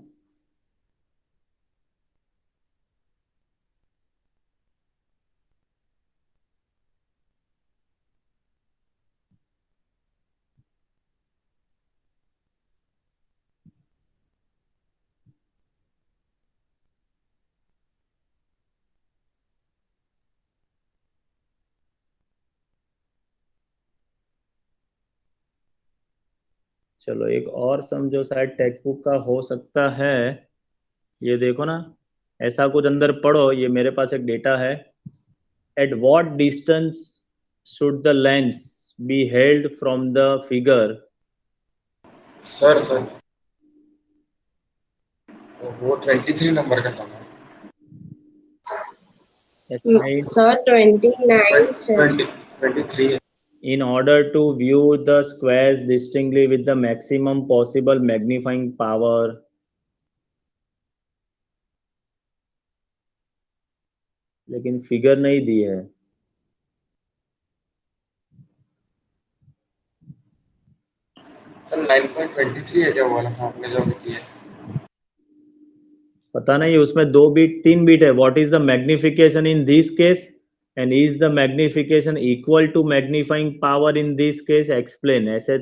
चलो एक और सम जो शायद टेक्स्ट बुक का हो सकता है, ये देखो ना, ऐसा कुछ अंदर पढ़ो। ये मेरे पास एक डेटा है, at what distance should the lens be held from the figure. Sir वो 23 नंबर का सम है। Sir, 29 says 23 है। In order to view the squares distinctly with the maximum possible magnifying power, लेकिन फिगर नहीं दी है। सर 9.23 है क्या वो वाला सम आपने जो अभी किया है? पता नहीं, उसमें 2 बीट 3 बीट है। What is the magnification in this case? And is the magnification equal to magnifying power in this case, explain. ऐसे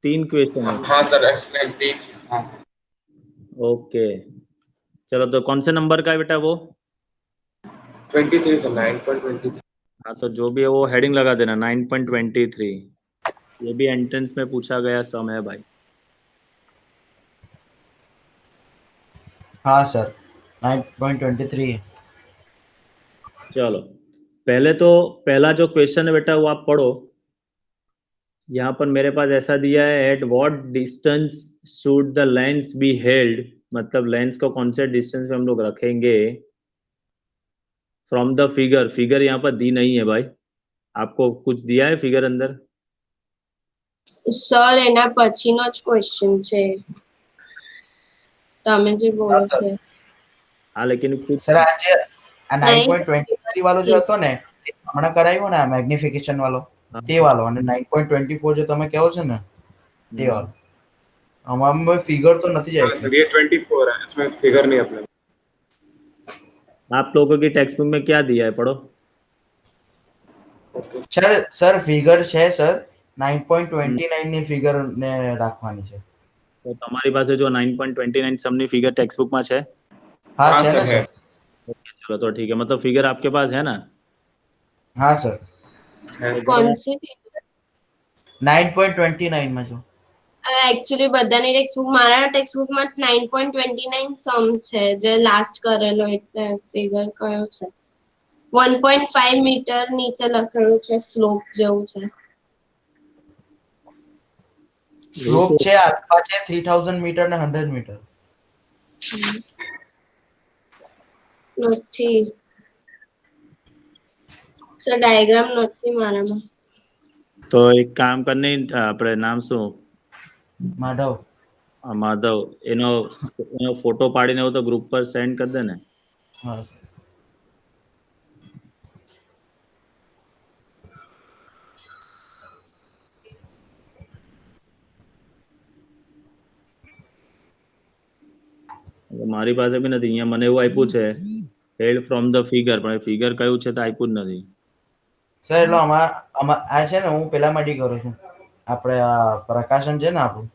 3 क्वेश्चन है। हाँ सर, एक्सप्लेन 3। हाँ सर। ओके, चलो तो कौन से नंबर का है बेटा वो? 23 सर, 9.23। हाँ तो जो भी है वो हेडिंग लगा देना 9.23। ये भी एंट्रेंस में पूछा गया सम है भाई। हाँ सर 9.23 है। चलो पहले तो पहला जो क्वेश्चन है बेटा वो आप पढ़ो। यहाँ पर मेरे पास ऐसा दिया है, at what distance should the lens be held, मतलब लेंस को कौन से डिस्टेंस पे हम लोग रखेंगे फ्रॉम द फिगर। फिगर यहाँ पर दी नहीं है भाई, आपको कुछ दिया है फिगर अंदर? સર એના પછીનો જ ક્વેશ્ચન છે તમે જે બોલો સર છો हाँ लेकिन कुछ સર આજે આ નહીં 9.23 વાળો જે હતો ને એ હમણાં કરાવ્યો ને આ મેગ્નિફિકેશન વાળો તે વાળો અને 9.24 જે તમે કહો છો ને તે વાળો આમાં ફિગર તો નથી हाँ જાય। सर, ये 24 है, इसमें फिगर नहीं अपने। आप लोगों की टेक्स्ट बुक में क्या दिया है पढ़ो। સર સર ફિગર છે સર 9.29 ની ફિગર ને રાખવાની છે। તો તમારી પાસે જો 9.29 સમની ફિગર ટેક્સ્ટ बुक में છે? हाँ हाँ છે सर, ને है। सर। ओके चलो तो ठीक है, मतलब फिगर आपके पास है ना? हाँ सर है सर। કોણ सी figure? 9.29 में जो एक्चुअली બધાની ટેક્સ્ટ બુક મારા ટેક્સ્ટ બુક માં 9.29 સમ છે જે લાસ્ટ કરેલો એટલે ફિગર કયો છે 1.5 મીટર નીચે લખેલું છે સ્લોપ જેવું છે સ્લોપ છે આલ્ફા છે 3000 મીટર ને 100 મીટર। નથી સર ડાયાગ્રામ નથી મારામાં। तो एक काम करने આપણે નામ શું? માધવ। માધવ, એનો ફોટો પાડીને હોય તો ગ્રુપ પર સેન્ડ કરી દે ને। हाँ મારી પાસે બી નથી, અહીંયા મને એવું આપ્યું છે હેલ્ડ ફ્રોમ ધ ફિગર, પણ ફિગર કયું છે તો આપ્યું જ નથી। સર એટલે આ છે ને હું પેલા માટે કરું છું આપણે આ પ્રકાશન છે ને આપણું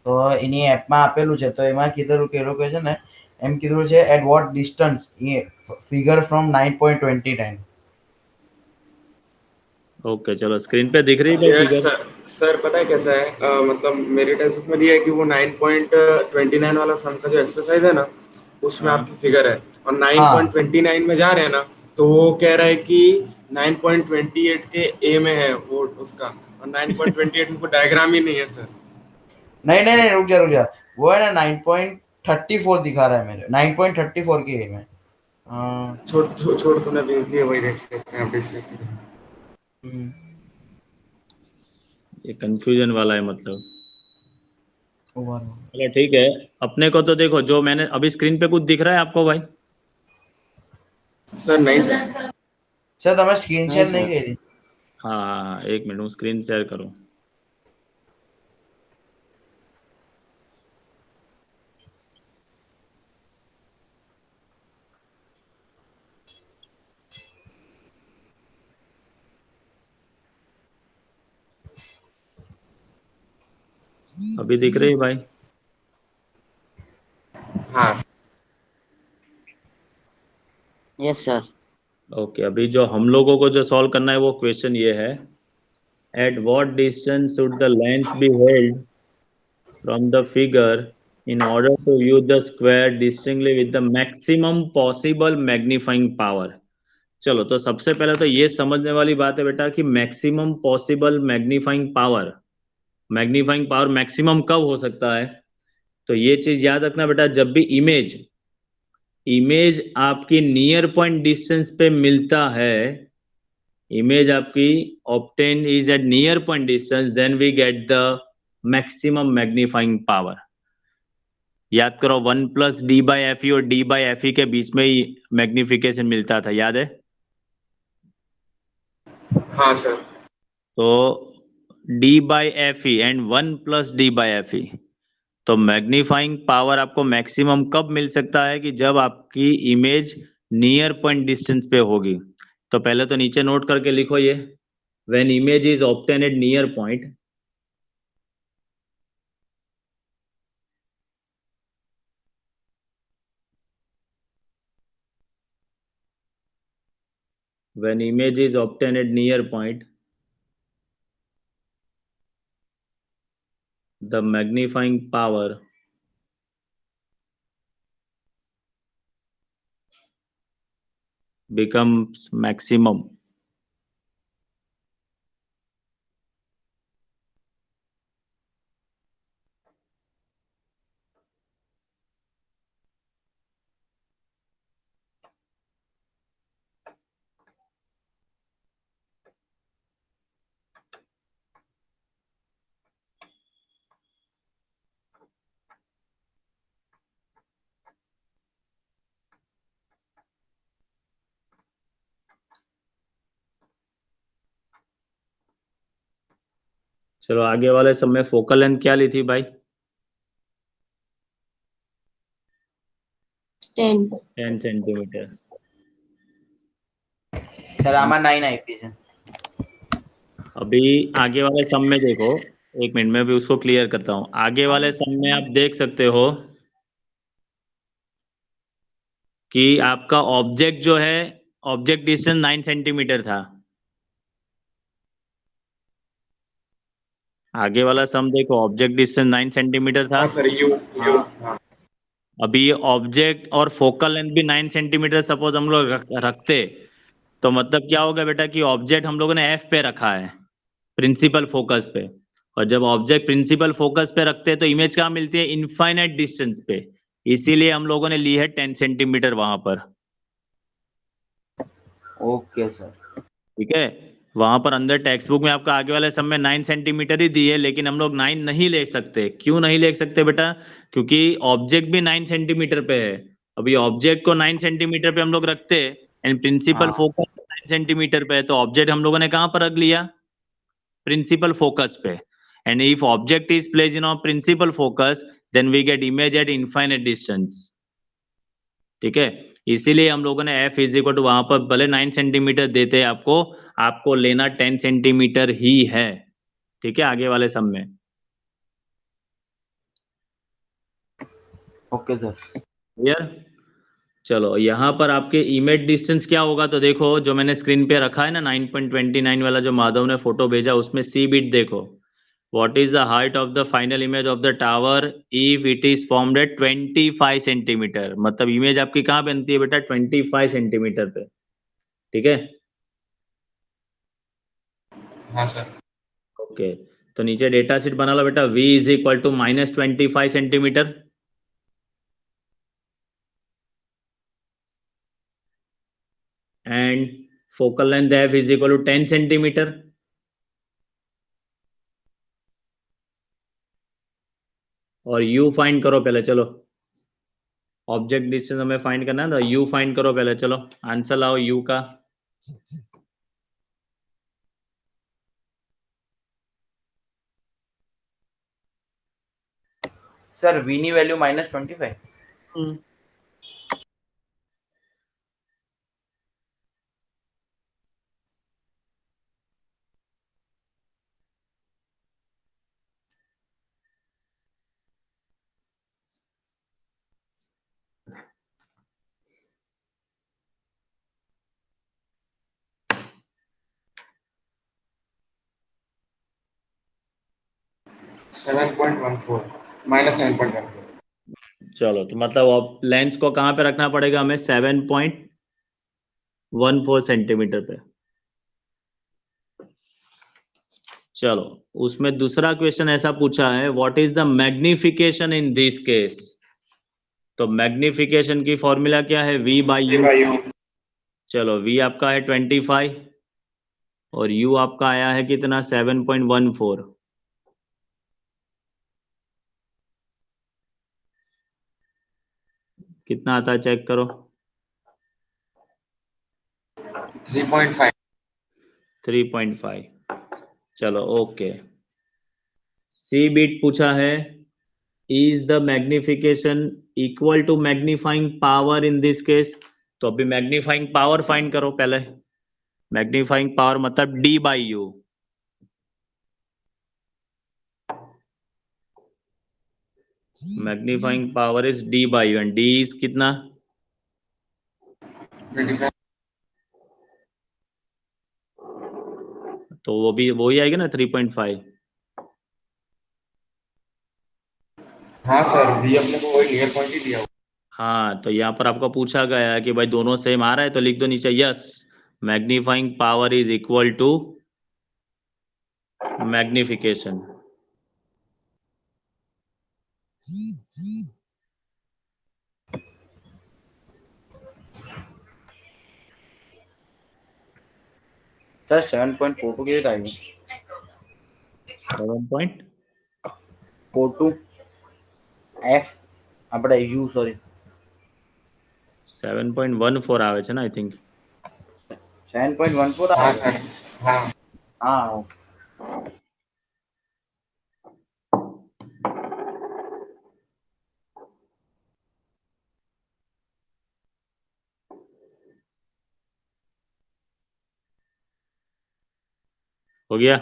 તો એની એપમાં આપેલું છે તો એમાં કીધેલું કે એ લોકો છે ને એમ કીધું છે at what distance figure from 9.29। Okay चलो स्क्रीन पे दिख रही है ये फिगर? सर पता है कैसा है, मतलब मेरी टेक्स्ट बुक में दिया है कि वो 9.29 वाला सम का जो एक्सरसाइज है ना, उसमें हाँ। आपकी फिगर है, और 9.29 में जा रहे हैं ना, तो वो कह रहा है कि 9.28 के ए में है वो उसका, और 9.28 में कोई डायग्राम ही नहीं है सर। नहीं रुक जा वो है ना 9.34 दिखा रहा है मेरे 9.34 की है में। छोड़ तूने भेज दिया, वही देख लेते हैं अपडेट से। ये कंफ्यूजन वाला है मतलब। ओवर चलो ठीक है, अपने को तो देखो जो मैंने अभी स्क्रीन पे कुछ दिख रहा है आपको भाई? सर नहीं सर। सर તમે સ્ક્રીન શેર નહીં કરી। हाँ हाँ हाँ, एक मिनट હું स्क्रीन शेयर करूँ। अभी दिख रही है भाई? हाँ यस सर। ओके, अभी जो हम लोगों को जो सॉल्व करना है वो क्वेश्चन ये है, at what distance should the lens be held from the figure in order to view the square distinctly with the maximum possible magnifying power। चलो तो सबसे पहले तो ये समझने वाली बात है बेटा कि maximum possible magnifying power, magnifying power maximum कब हो सकता है। तो ये चीज याद रखना बेटा, जब भी इमेज आपकी नियर पॉइंट डिस्टेंस पे मिलता है, इमेज आपकी obtain is at near point distance, then we get the maximum magnifying power. याद करो 1+d/fe और d/fe के बीच में ही मैग्निफिकेशन मिलता था, याद है? हाँ सर। तो d/fe एंड 1+d/fe, तो मैग्नीफाइंग पावर आपको मैक्सिमम कब मिल सकता है कि जब आपकी इमेज नियर पॉइंट डिस्टेंस पे होगी। तो पहले तो नीचे नोट करके लिखो ये, when image is obtained near point, when image is obtained at near point, the magnifying power becomes maximum. चलो आगे वाले सब में फोकल लेंथ क्या ली थी भाई? 10 सेंटीमीटर। સર આમાં 9 આપી છે। अभी आगे वाले सम में देखो, एक मिनट में भी उसको क्लियर करता हूं। आगे वाले सम में आप देख सकते हो कि आपका ऑब्जेक्ट जो है, ऑब्जेक्ट डिस्टेंस 9 सेंटीमीटर था। आगे वाला सम देखो, ऑब्जेक्ट डिस्टेंस 9 सेंटीमीटर था। हाँ सर, यू हाँ। अभी ये ऑब्जेक्ट और फोकल लेंथ भी 9 सेंटीमीटर सपोज हम लोग रखते, तो मतलब क्या होगा बेटा कि ऑब्जेक्ट हम लोगों ने एफ पे रखा है, प्रिंसिपल फोकस पे, और जब ऑब्जेक्ट प्रिंसिपल फोकस पे रखते हैं तो इमेज कहाँ मिलती है? इनफाइनाइट डिस्टेंस पे। इसीलिए हम लोगों ने ली है 10 सेंटीमीटर वहां पर। ओके सर, ठीक है, वहां पर अंदर टेक्स्ट बुक में आपका आगे वाले सब में 9 सेंटीमीटर ही दी है, लेकिन हम लोग 9 नहीं ले सकते। क्यों नहीं ले सकते बेटा? क्योंकि ऑब्जेक्ट भी 9 सेंटीमीटर पे है। अभी ऑब्जेक्ट को 9 सेंटीमीटर पे हम लोग रखते एंड प्रिंसिपल फोकस 9 सेंटीमीटर पे है, तो ऑब्जेक्ट हम लोगों ने कहां पर रख लिया? प्रिंसिपल फोकस पे। And if object is placed in principal focus, then we get image at infinite distance. ठीक है, इसीलिए हम लोगों ने f इज इक्वल टू वहां पर भले 9 सेंटीमीटर देते हैं आपको, आपको लेना 10 सेंटीमीटर ही है। ठीक है, आगे वाले सब में। Okay sir, clear? चलो यहाँ पर आपके इमेज डिस्टेंस क्या होगा, तो देखो जो मैंने स्क्रीन पे रखा है ना 9.29 वाला, जो माधव ने फोटो भेजा, उसमें सी बिट देखो। What is the height of the final image of the tower if it is formed at 25 centimetre. मतलब इमेज आपकी कहाँ बनती है बेटा? 25 सेंटीमीटर पे। ठीक है, हाँ सर। ओके, तो नीचे डेटा शीट बना लो बेटा। v is equal to -25 centimetre, and focal length f is equal to 10 centimetre. और u फाइंड करो पहले। चलो, ऑब्जेक्ट डिस्टेंस हमें फाइंड करना है, तो u फाइंड करो पहले। चलो आंसर लाओ u का। સર v ની વેલ્યુ -25। 7.14 -7.14। चलो, तो मतलब लेंस को कहाँ पे रखना पड़ेगा हमें? 7.14 सेंटीमीटर पे। चलो, उसमें दूसरा क्वेश्चन ऐसा पूछा है, what is the magnification in this case. तो मैग्निफिकेशन की फॉर्मूला क्या है? v by you. चलो, v आपका है 25 और u आपका आया है कितना? 7.14। कितना आता है चेक करो। 3.5। 3.5। चलो ओके, सी बिट पूछा है, is the magnification equal to magnifying power in this case. तो अभी मैग्नीफाइंग पावर फाइंड करो पहले। मैग्नीफाइंग पावर मतलब D by U। Magnifying power is D by U and D is कितना? 25। तो वो भी वही आएगा ना 3.5। हाँ सर, भी अपने को वही नियर पॉइंट ही दिया हुआ। हाँ, तो यहाँ पर आपको पूछा गया है कि भाई दोनों सेम आ रहा है तो लिख दो नीचे yes, magnifying power is equal to magnification. Sir 7.42 के आएगा। 7.42 F આપણે U સોરી 7.14 આવે છે ને આઈ થિંક। 7.14 हाँ આવે। सर, हाँ हाँ हो गया।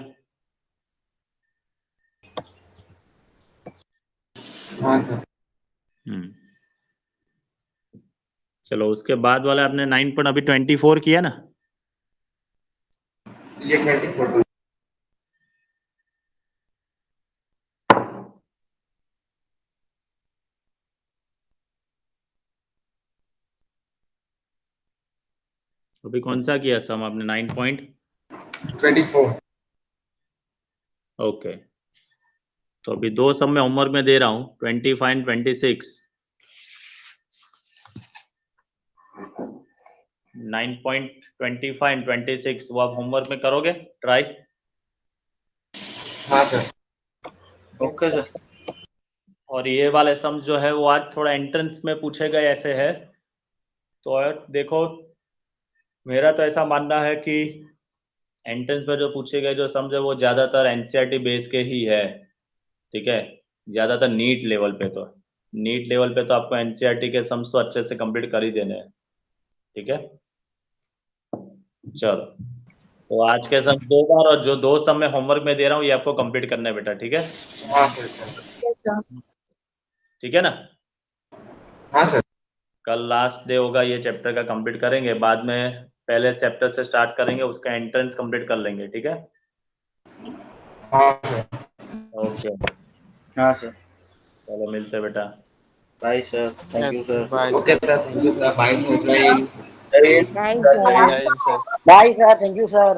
हाँ सर। चलो उसके बाद वाला आपने 9 पर अभी 24 किया ना। ये 24। अभी कौन सा किया सम आपने 24। ओके, तो अभी दो सम में होमवर्क में दे रहा हूँ 25 एंड 26। 9.25 एंड 26 वो आप होमवर्क में करोगे ट्राई? हाँ सर। Okay sir. और ये वाले सम जो है वो आज थोड़ा एंट्रेंस में पूछे गए ऐसे है, तो देखो मेरा तो ऐसा मानना है कि एंट्रेंस में जो पूछे गए जो सम है वो ज़्यादातर एनसीईआरटी बेस के ही है, ठीक है। ज़्यादातर नीट लेवल पे तो आपको एनसीईआरटी के सम्स तो अच्छे से कंप्लीट कर ही देने हैं, ठीक है। चलो, तो आज के सम 2 बार और जो 2 सम में होमवर्क में दे रहा हूँ ये आपको कंप्लीट करना है बेटा, ठीक है। हाँ सर। ठीक है ना। हाँ सर। कल लास्ट डे होगा, ये चैप्टर का कंप्लीट करेंगे, बाद में पहले चैप्टर से स्टार्ट करेंगे, उसका एंट्रेंस कंप्लीट कर लेंगे, ठीक है। हाँ सर। ओके, हाँ सर। चलो मिलते हैं बेटा। Bye sir, thank you Yes, sir. bye okay sir. Sir, thank you sir, bye sir, Jai Hind. Bye, sir. Jai Hind, sir. Bye, sir. Thank you, sir.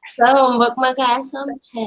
Sir હોમવર્કમાં કયા સમ છે?